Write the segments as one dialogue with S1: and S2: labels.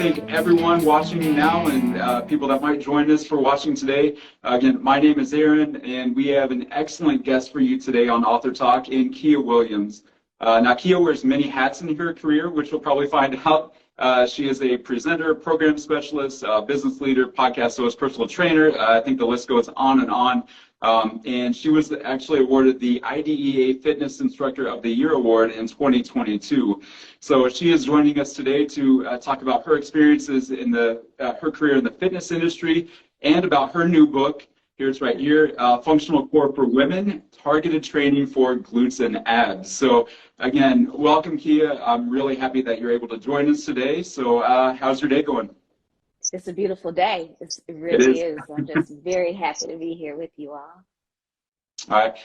S1: thank everyone watching now and people that might join us for watching today. Again, my name is Aaron, and we have an excellent guest for you today on Author Talk in Kia Williams. Now, Kia wears many hats in her career, which we'll probably find out. She is a presenter, program specialist, business leader, podcast host, personal trainer. I think the list goes on and on. And she was actually awarded the IDEA Fitness Instructor of the Year Award in 2022. So she is joining us today to talk about her experiences in her career in the fitness industry and about her new book. Here's right here, Functional Core for Women, Targeted Training for Glutes and Abs. So again, welcome, Kia. I'm really happy that you're able to join us today. So how's your day going?
S2: It's a beautiful day. It really is. I'm just very happy to be here with you all.
S1: All right.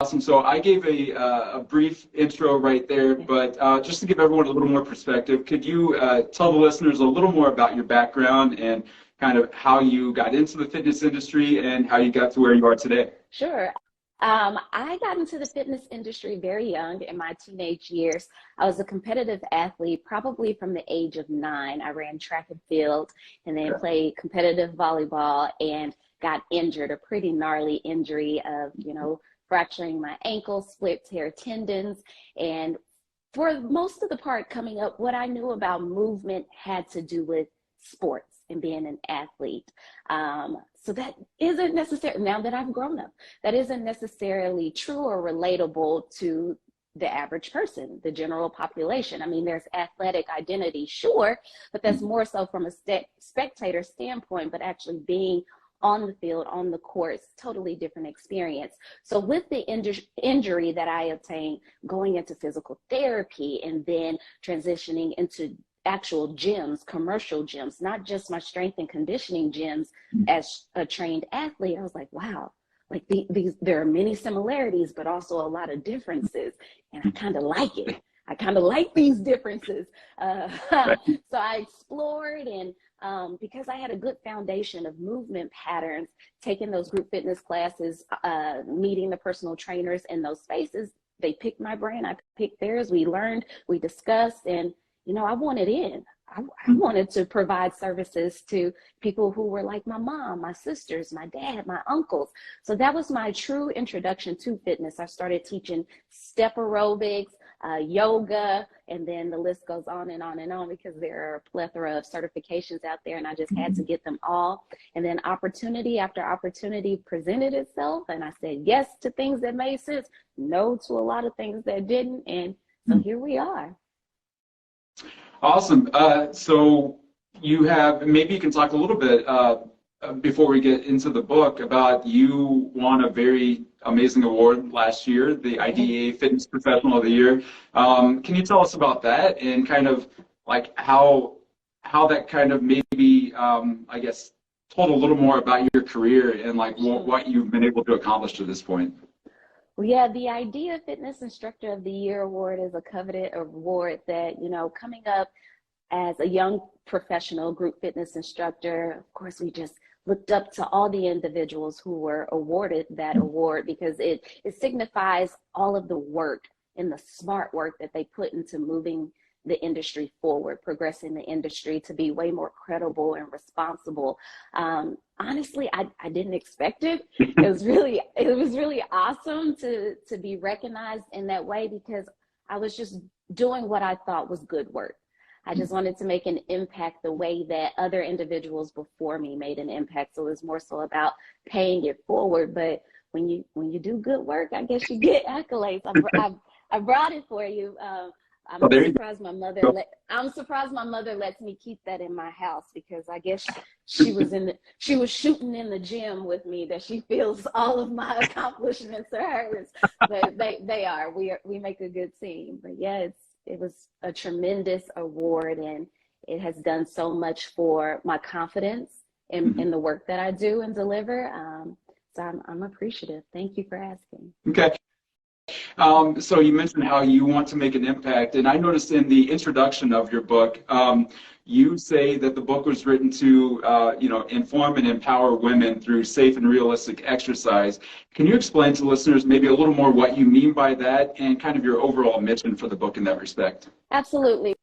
S1: Awesome. So I gave a brief intro right there, but just to give everyone a little more perspective, could you tell the listeners a little more about your background and kind of how you got into the fitness industry and how you got to where you are today?
S2: Sure. I got into the fitness industry very young in my teenage years. I was a competitive athlete, probably from the age of 9. I ran track and field and then played competitive volleyball and got injured, a pretty gnarly injury of, fracturing my ankle, split tear tendons. And for most of the part coming up, what I knew about movement had to do with sports and being an athlete. So that isn't necessarily, now that I've grown up, that isn't necessarily true or relatable to the average person, the general population. I mean, there's athletic identity, sure, but that's more so from a spectator standpoint, but actually being on the field, on the court, totally different experience. So with the injury that I obtained, going into physical therapy and then transitioning into actual gyms, commercial gyms, not just my strength and conditioning gyms as a trained athlete, I was like, wow, like there are many similarities, but also a lot of differences. And I kind of like it. I kind of like these differences. So I explored, and because I had a good foundation of movement patterns, taking those group fitness classes, meeting the personal trainers in those spaces, they picked my brain, I picked theirs, we learned, we discussed, and I wanted in. I wanted to provide services to people who were like my mom, my sisters, my dad, my uncles. So that was my true introduction to fitness. I started teaching step aerobics, yoga, and then the list goes on and on and on because there are a plethora of certifications out there, and I just had to get them all. And then opportunity after opportunity presented itself, and I said yes to things that made sense, no to a lot of things that didn't, and so here we are.
S1: Awesome. So you have, maybe you can talk a little bit before we get into the book about you won a very amazing award last year, the IDEA Fitness Professional of the Year. Can you tell us about that and kind of like how that kind of maybe, I guess, told a little more about your career and like what you've been able to accomplish to this point?
S2: Well, yeah, the IDEA Fitness Instructor of the Year Award is a coveted award that, coming up as a young professional group fitness instructor, of course, we just looked up to all the individuals who were awarded that award because it signifies all of the work and the smart work that they put into moving the industry forward, progressing the industry to be way more credible and responsible. Honestly, I didn't expect it. It was really awesome to be recognized in that way because I was just doing what I thought was good work. I just wanted to make an impact the way that other individuals before me made an impact. So it was more so about paying it forward. But when you do good work, I guess you get accolades. I brought it for you. I'm surprised my mother lets me keep that in my house because I guess she was shooting in the gym with me that she feels all of my accomplishments are hers. But they are. We make a good team. But yeah, it was a tremendous award, and it has done so much for my confidence in the work that I do and deliver. So I'm appreciative. Thank you for asking.
S1: Okay. So you mentioned how you want to make an impact, and I noticed in the introduction of your book, you say that the book was written to, inform and empower women through safe and realistic exercise. Can you explain to listeners maybe a little more what you mean by that and kind of your overall mission for the book in that respect?
S2: Absolutely.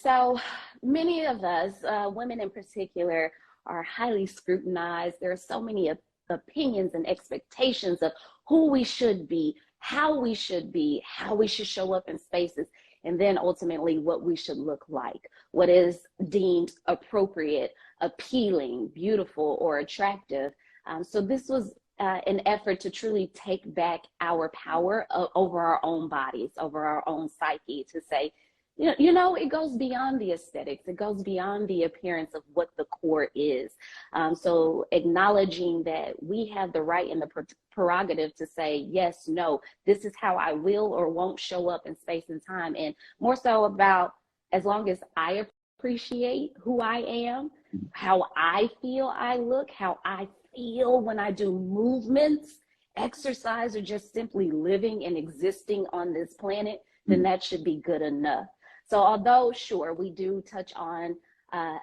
S2: So many of us, women in particular, are highly scrutinized. There are so many opinions and expectations of who we should be, how we should be, how we should show up in spaces, and then ultimately what we should look like, what is deemed appropriate, appealing, beautiful, or attractive. So this was an effort to truly take back our power over our own bodies, over our own psyche, to say, it goes beyond the aesthetics. It goes beyond the appearance of what the core is. So acknowledging that we have the right and the prerogative to say, yes, no, this is how I will or won't show up in space and time. And more so about, as long as I appreciate who I am, how I feel I look, how I feel when I do movements, exercise, or just simply living and existing on this planet, then that should be good enough. So although, sure, we do touch on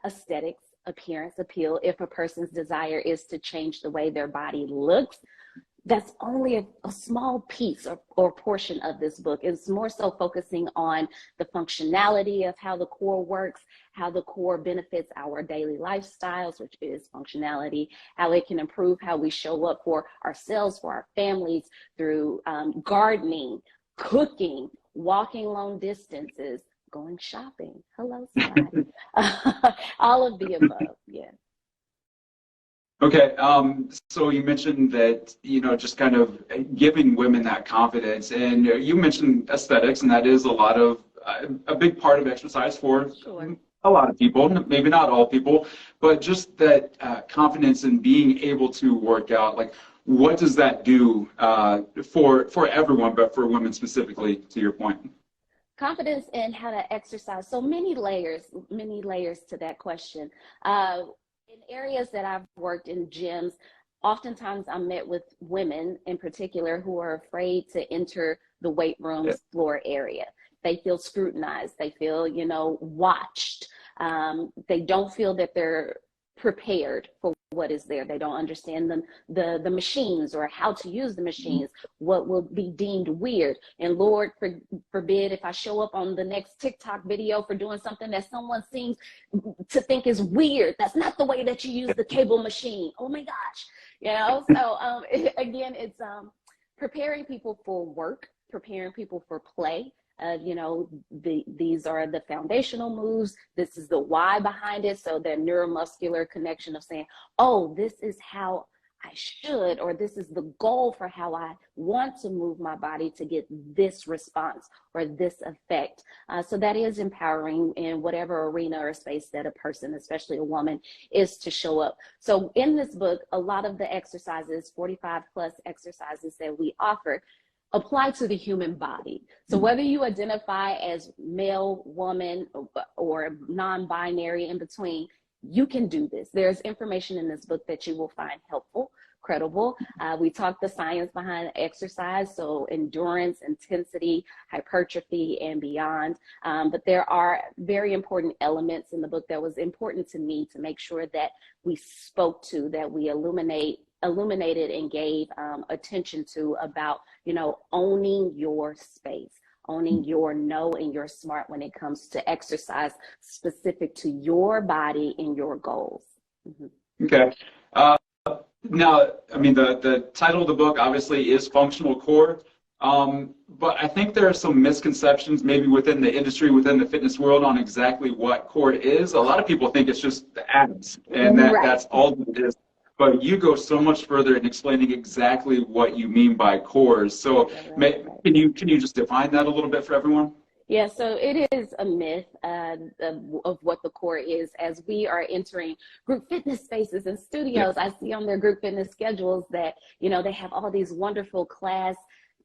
S2: aesthetics, appearance, appeal, if a person's desire is to change the way their body looks, that's only a small piece or portion of this book. It's more so focusing on the functionality of how the core works, how the core benefits our daily lifestyles, which is functionality, how it can improve how we show up for ourselves, for our families, through gardening, cooking, walking long distances, going shopping. Hello, somebody. All of the above, yeah.
S1: Okay, so you mentioned that, just kind of giving women that confidence, and you mentioned aesthetics, and that is a big part of exercise for a lot of people, maybe not all people, but just that confidence in being able to work out. Like, what does that do for everyone, but for women specifically, to your point?
S2: Confidence in how to exercise. So many layers to that question. In areas that I've worked in gyms, oftentimes I'm met with women in particular who are afraid to enter the weight room's floor area. They feel scrutinized. They feel, watched. They don't feel that they're prepared for what is there. They don't understand the machines or how to use the machines, what will be deemed weird. And Lord forbid if I show up on the next TikTok video for doing something that someone seems to think is weird. That's not the way that you use the cable machine. Oh my gosh. So again, it's preparing people for work, preparing people for play. These are the foundational moves. This is the why behind it. So the neuromuscular connection of saying, oh, this is how I should, or this is the goal for how I want to move my body to get this response or this effect. So that is empowering in whatever arena or space that a person, especially a woman, is to show up. So in this book, a lot of the exercises, 45 plus exercises that we offer, apply to the human body. So whether you identify as male, woman, or non-binary in between, you can do this. There's information in this book that you will find helpful, credible. We talk the science behind exercise, so endurance, intensity, hypertrophy, and beyond. But there are very important elements in the book that was important to me to make sure that we spoke to, that we illuminated and gave attention to, about, owning your space, owning your know and your smart when it comes to exercise specific to your body and your goals.
S1: Okay. Now, I mean, the title of the book obviously is Functional Core, but I think there are some misconceptions maybe within the industry, within the fitness world, on exactly what core is. A lot of people think it's just the abs, and that's all it is. But you go so much further in explaining exactly what you mean by cores. So can you just define that a little bit for everyone?
S2: Yeah, so it is a myth of what the core is. As we are entering group fitness spaces and studios, I see on their group fitness schedules that, they have all these wonderful class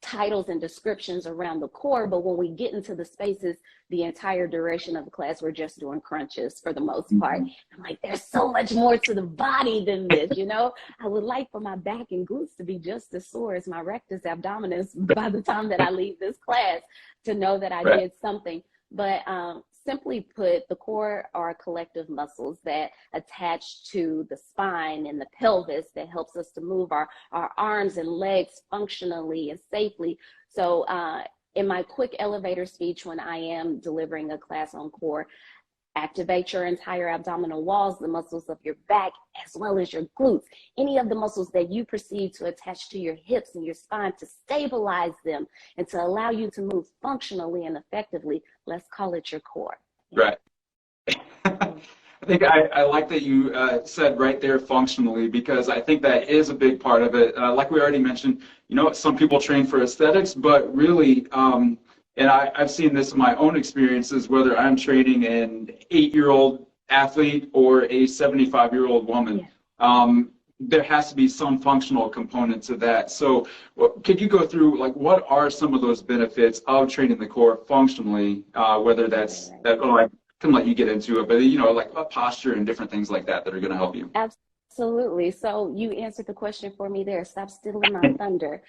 S2: titles and descriptions around the core, but when we get into the spaces, the entire duration of the class, we're just doing crunches for the most part. I'm like, there's so much more to the body than this, I would like for my back and glutes to be just as sore as my rectus abdominis by the time that I leave this class, to know that I did something. But simply put, the core are collective muscles that attach to the spine and the pelvis that helps us to move our arms and legs functionally and safely. So in my quick elevator speech when I am delivering a class on core, activate your entire abdominal walls, the muscles of your back, as well as your glutes, any of the muscles that you perceive to attach to your hips and your spine, to stabilize them and to allow you to move functionally and effectively. Let's call it your core.
S1: Right. I think I like that you said right there functionally, because I think that is a big part of it. Like we already mentioned, some people train for aesthetics, but really, and I've seen this in my own experiences, whether I'm training an 8-year-old athlete or a 75-year-old woman, there has to be some functional component to that. So could you go through, like, what are some of those benefits of training the core functionally, whether that's that, I can let you get into it, but like a posture and different things like that are going to help you.
S2: Absolutely. So you answered the question for me there. Stop stealing my thunder.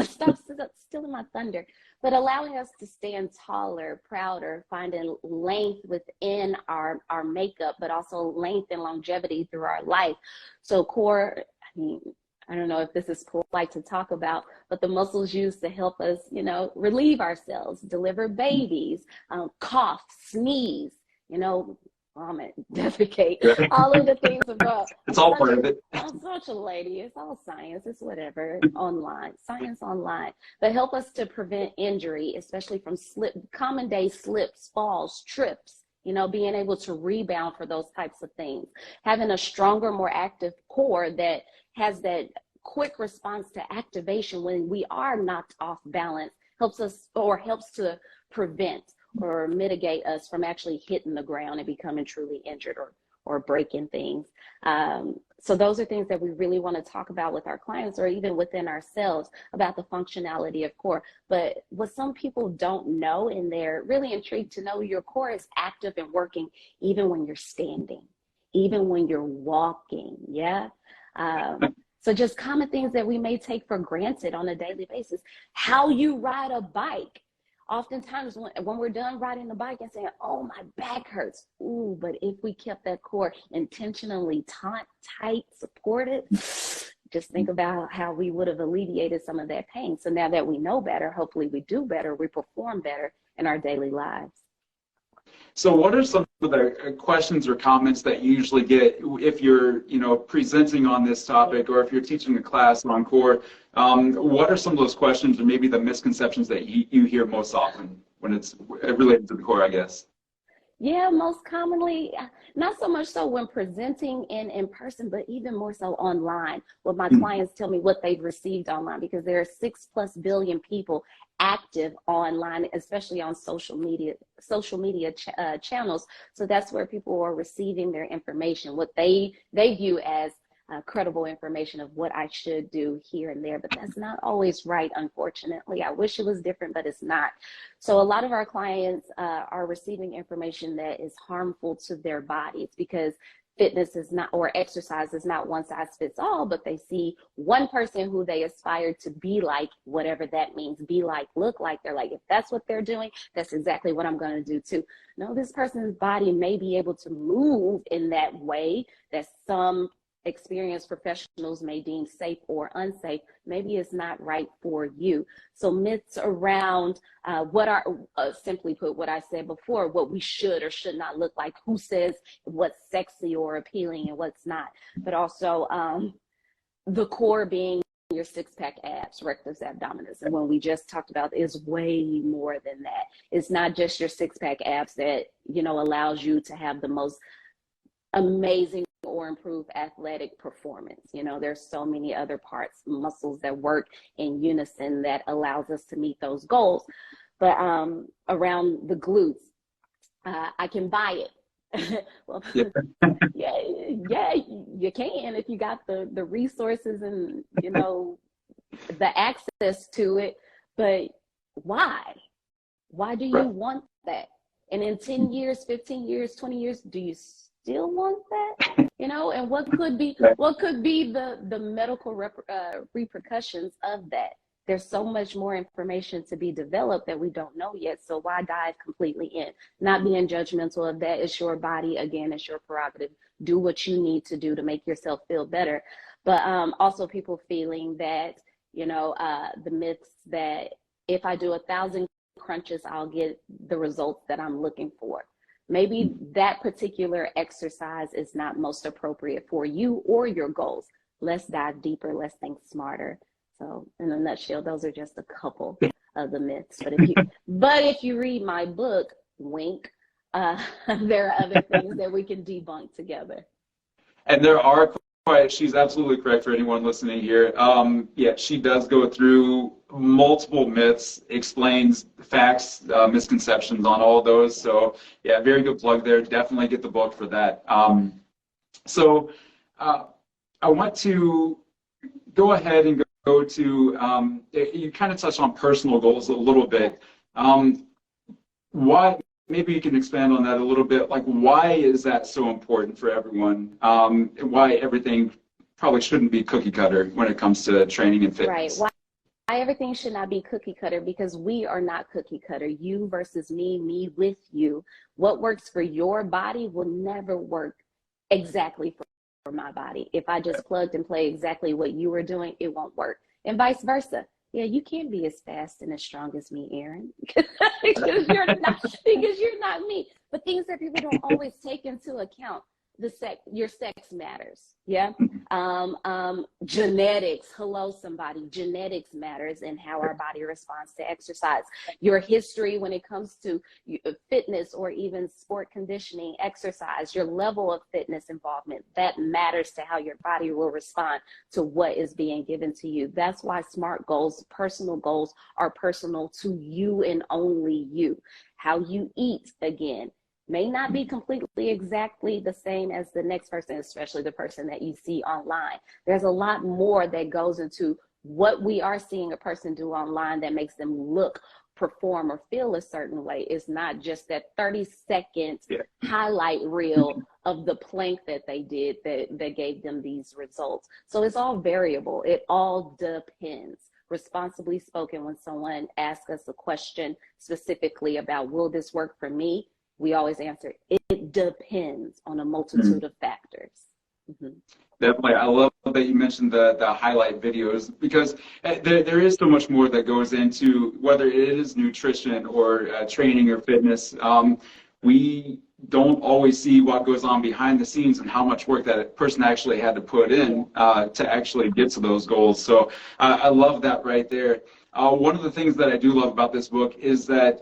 S2: Stop stealing my thunder. But allowing us to stand taller, prouder, finding length within our makeup, but also length and longevity through our life. So core, I mean, I don't know if this is polite to talk about, but the muscles used to help us, relieve ourselves, deliver babies, cough, sneeze, vomit, defecate, all of the things about.
S1: It's all part of it.
S2: I'm such a lady. It's all science. It's whatever. Online, science online. But help us to prevent injury, especially from common day slips, falls, trips. Being able to rebound for those types of things. Having a stronger, more active core that has that quick response to activation when we are knocked off balance helps to prevent or mitigate us from actually hitting the ground and becoming truly injured or breaking things. So those are things that we really want to talk about with our clients, or even within ourselves, about the functionality of core. But what some people don't know, and they're really intrigued to know, your core is active and working even when you're standing, even when you're walking. So just common things that we may take for granted on a daily basis. How you ride a bike. Oftentimes when we're done riding the bike and saying, oh, my back hurts. Ooh, but if we kept that core intentionally tight, supported, just think about how we would have alleviated some of that pain. So now that we know better, hopefully we do better, we perform better in our daily lives.
S1: So what are some of the questions or comments that you usually get if you're, presenting on this topic, or if you're teaching a class on core? What are some of those questions, or maybe the misconceptions that you hear most often when it's related to the core, I guess?
S2: Yeah, most commonly, not so much so when presenting in person, but even more so online. What my clients tell me what they've received online, because there are 6+ billion people active online, especially on social media channels. So that's where people are receiving their information, what they view as credible information of what I should do here and there. But that's not always right, unfortunately. I wish it was different, but it's not. So a lot of our clients are receiving information that is harmful to their bodies, because fitness is not, or exercise is not one size fits all, but they see one person who they aspire to be like, whatever that means, be like, look like. They're like, if that's what they're doing, that's exactly what I'm going to do too. No, this person's body may be able to move in that way that some experienced professionals may deem safe or unsafe. Maybe it's not right for you. So myths around what are, simply put, what I said before, what we should or should not look like, who says what's sexy or appealing and what's not, but also the core being your six-pack abs, rectus abdominis. And when we just talked about, is way more than that. It's not just your six-pack abs that, allows you to have the most amazing or improve athletic performance. There's so many other parts, muscles that work in unison that allows us to meet those goals. But around the glutes, I can buy it. Well, yeah, you can if you got the resources and the access to it. But why? Why do you want that? And in 10 years, 15 years, 20 years, do you still want that? And what could be the medical repercussions of that? There's so much more information to be developed that we don't know yet. So why dive completely in? Not being judgmental of that. It's your body. Again, it's your prerogative. Do what you need to do to make yourself feel better. But also people feeling that, the myths that if I do 1,000 crunches, I'll get the results that I'm looking for. Maybe that particular exercise is not most appropriate for you or your goals. Let's dive deeper. Let's think smarter. So in a nutshell, those are just a couple of the myths. But if you read my book, wink, there are other things that we can debunk together.
S1: And there are quite, she's absolutely correct for anyone listening here. Yeah, she does go through multiple myths, explains facts, misconceptions on all those. So yeah, very good plug there. Definitely get the book for that. So I want to go ahead and go to, you kind of touched on personal goals a little bit. Why, maybe you can expand on that a little bit. Like, why is that so important for everyone? Why everything probably shouldn't be cookie cutter when it comes to training and fitness?
S2: Right. Why everything should not be cookie cutter? Because we are not cookie cutter. You versus me with you. What works for your body will never work exactly for my body. If I just plugged and played exactly what you were doing, it won't work. And vice versa. Yeah, you can't be as fast and as strong as me, Aaron, because you're not me. But things that people don't always take into account, your sex matters. Yeah. Genetics. Hello, somebody. Genetics matters in how our body responds to exercise. Your history when it comes to fitness or even sport conditioning, exercise, your level of fitness involvement, that matters to how your body will respond to what is being given to you. That's why SMART goals, personal goals, are personal to you and only you. How you eat, again, may not be completely exactly the same as the next person, especially the person that you see online. There's a lot more that goes into what we are seeing a person do online that makes them look, perform, or feel a certain way. It's not just that 30-second highlight reel of the plank that they did that gave them these results. So it's all variable. It all depends. Responsibly spoken, when someone asks us a question specifically about, will this work for me? We always answer, it depends on a multitude of factors.
S1: Definitely. I love that you mentioned the highlight videos, because there is so much more that goes into whether it is nutrition or training or fitness. We don't always see what goes on behind the scenes and how much work that person actually had to put in to actually get to those goals. So I love that right there. One of the things that I do love about this book is that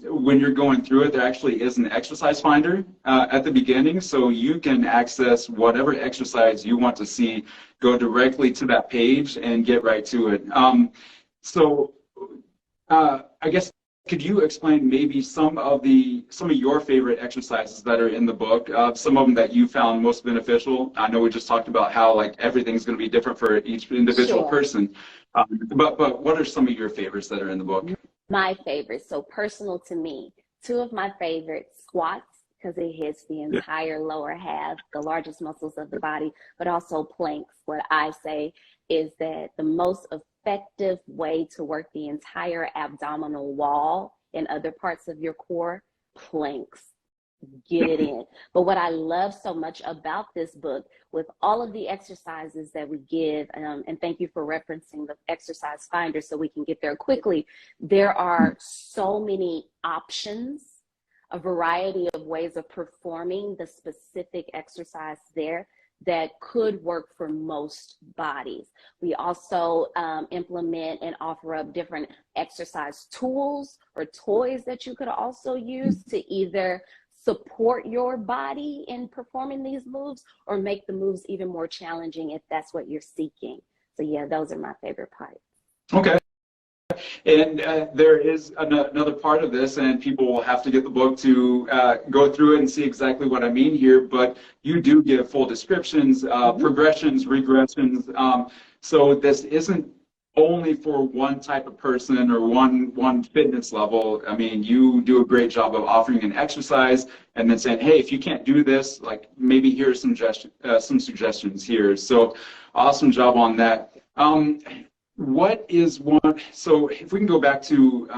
S1: when you're going through it, there actually is an exercise finder at the beginning, so you can access whatever exercise you want to see, go directly to that page and get right to it. So I guess, could you explain maybe some of your favorite exercises that are in the book, some of them that you found most beneficial? I know we just talked about how like everything's going to be different for each individual person, but what are some of your favorites that are in the book?
S2: My favorites, so personal to me, two of my favorites: squats, because it hits the entire lower half, the largest muscles of the body, but also planks. What I say is that the most effective way to work the entire abdominal wall and other parts of your core, planks. Get it in. But what I love so much about this book, with all of the exercises that we give, and thank you for referencing the exercise finder so we can get there quickly, there are so many options, a variety of ways of performing the specific exercise there that could work for most bodies. We also implement and offer up different exercise tools or toys that you could also use to either support your body in performing these moves or make the moves even more challenging if that's what you're seeking. So yeah, those are my favorite parts.
S1: Okay. And there is another part of this, and people will have to get the book to go through it and see exactly what I mean here, but you do give full descriptions, progressions, regressions. So this isn't only for one type of person or one fitness level. I mean, you do a great job of offering an exercise and then saying, hey, if you can't do this, like maybe here's some suggestions here. So awesome job on that. What is one, so if we can go back to,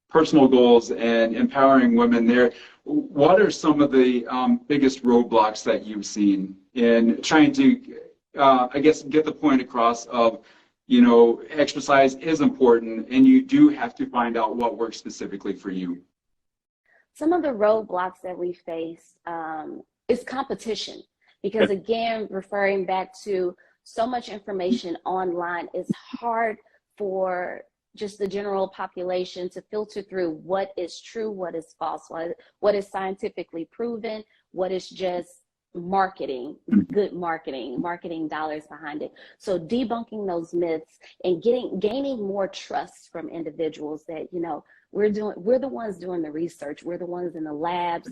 S1: personal goals and empowering women there, what are some of the biggest roadblocks that you've seen in trying to, I guess, get the point across of, exercise is important and you do have to find out what works specifically for you?
S2: some of the roadblocks that we face is competition. Because again, referring back to so much information online, it's hard for just the general population to filter through what is true, what is false, what is scientifically proven, what is just marketing, good marketing dollars behind it. So debunking those myths and gaining more trust from individuals that, you know, we're the ones doing the research, we're the ones in the labs,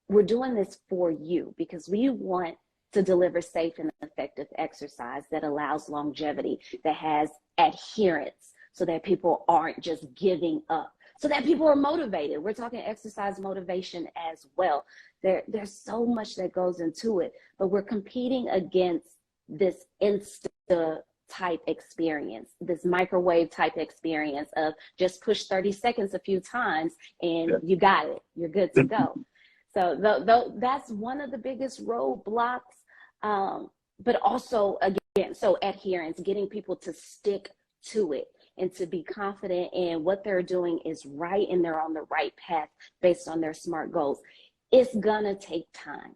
S2: we're doing this for you because we want to deliver safe and effective exercise that allows longevity, that has adherence, so that people aren't just giving up, so that people are motivated. We're talking exercise motivation as well. There's so much that goes into it, but we're competing against this Insta type experience, this microwave type experience of just push 30 seconds a few times and you got it, you're good to go. So that's one of the biggest roadblocks, but also again, so adherence, getting people to stick to it and to be confident in what they're doing is right and they're on the right path based on their SMART goals. It's gonna take time.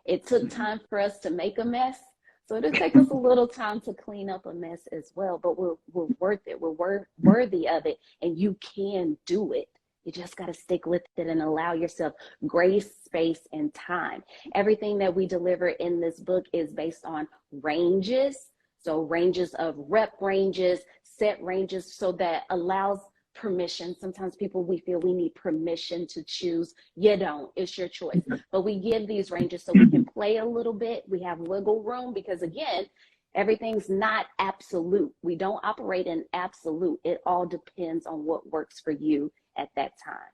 S2: It took time for us to make a mess, so it'll take us a little time to clean up a mess as well, but we're worth it. We're worthy of it, and you can do it. You just got to stick with it and allow yourself grace, space, and time. Everything that we deliver in this book is based on ranges. So ranges of rep ranges, set ranges, so that allows permission. Sometimes we feel we need permission to choose. You don't, it's your choice. But we give these ranges so we can play a little bit. We have wiggle room because again, everything's not absolute. We don't operate in absolute. It all depends on what works for you at that time.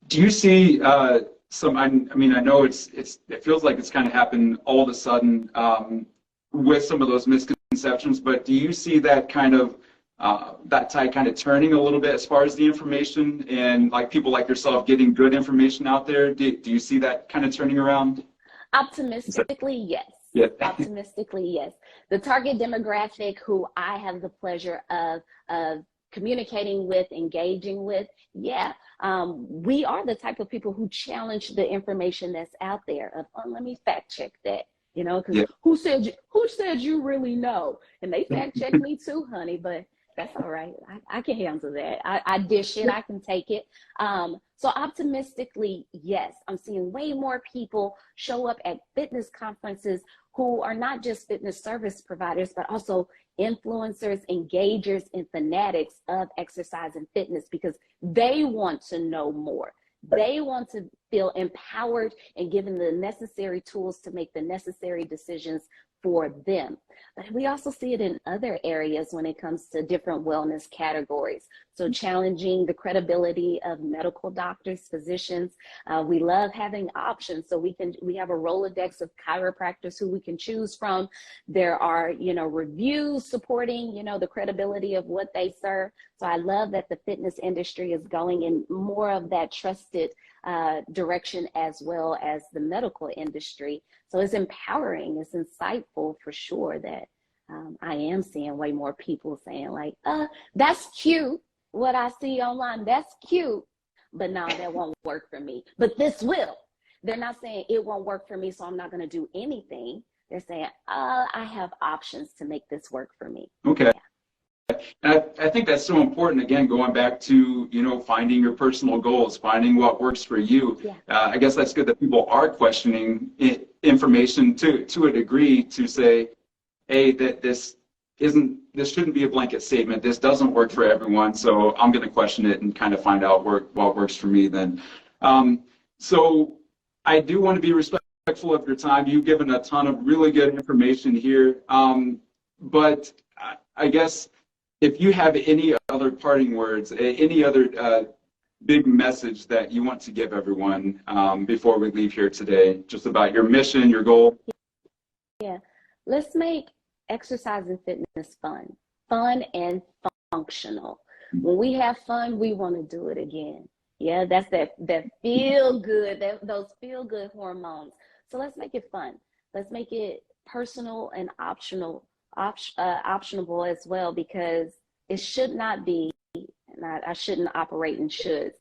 S1: Do you see some? I mean, I know it feels like it's kind of happened all of a sudden with some of those misconceptions, but do you see that kind of that tide kind of turning a little bit as far as the information and like people like yourself getting good information out there? Do you see that kind of turning around?
S2: Optimistically, yes.
S1: Yeah.
S2: Optimistically, yes. The target demographic who I have the pleasure of communicating with, engaging with, we are the type of people who challenge the information that's out there of, oh, let me fact check that, you know, because who said you really know? And they fact check me too, honey, but that's all right. I can handle that. I dish it, I can take it. So optimistically, yes, I'm seeing way more people show up at fitness conferences who are not just fitness service providers, but also influencers, engagers, and fanatics of exercise and fitness because they want to know more. They want to feel empowered and given the necessary tools to make the necessary decisions for them. But we also see it in other areas when it comes to different wellness categories. So challenging the credibility of medical doctors, physicians. We love having options. So we have a Rolodex of chiropractors who we can choose from. There are, reviews supporting, the credibility of what they serve. So I love that the fitness industry is going in more of that trusted direction as well as the medical industry. So it's empowering, it's insightful for sure that I am seeing way more people saying like, that's cute. What I see online, that's cute, but no, that won't work for me. But this will. They're not saying it won't work for me, so I'm not going to do anything. They're saying, I have options to make this work for me.
S1: Okay. Yeah. And I think that's so important, again, going back to, finding your personal goals, finding what works for you.
S2: Yeah.
S1: I guess that's good that people are questioning information to a degree to say, hey, that this shouldn't be a blanket statement. This doesn't work for everyone, so I'm going to question it and kind of find out what works for me then. So I do want to be respectful of your time. You've given a ton of really good information here, but I guess if you have any other parting words, any other big message that you want to give everyone before we leave here today, just about your mission, your goal.
S2: Yeah, let's make exercise and fitness fun and functional. When we have fun, we want to do it again. Yeah, that's that feel good, those feel good hormones. So let's make it fun. Let's make it personal and optionable as well, because it should not be, and I shouldn't operate in shoulds.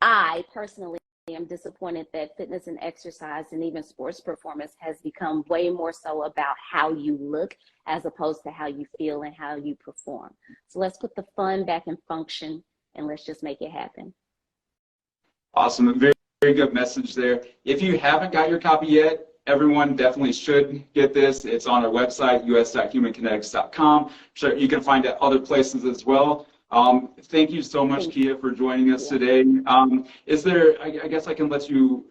S2: I personally am disappointed that fitness and exercise and even sports performance has become way more so about how you look as opposed to how you feel and how you perform. So let's put the fun back in function and let's just make it happen.
S1: Awesome. Very, very good message there. If you haven't got your copy yet, everyone definitely should get this. It's on our website, us.humankinetics.com. Sure, you can find it other places as well. Thank you so much, Kia, for joining us today. Is there, I guess I can let you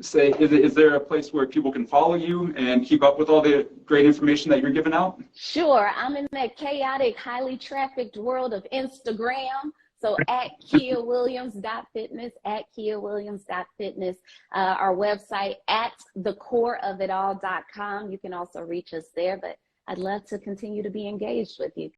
S1: say, is there a place where people can follow you and keep up with all the great information that you're giving out?
S2: Sure. I'm in that chaotic, highly trafficked world of Instagram. So at KiaWilliams.fitness, at KiaWilliams.fitness, our website at thecoreofitall.com. You can also reach us there, but I'd love to continue to be engaged with you.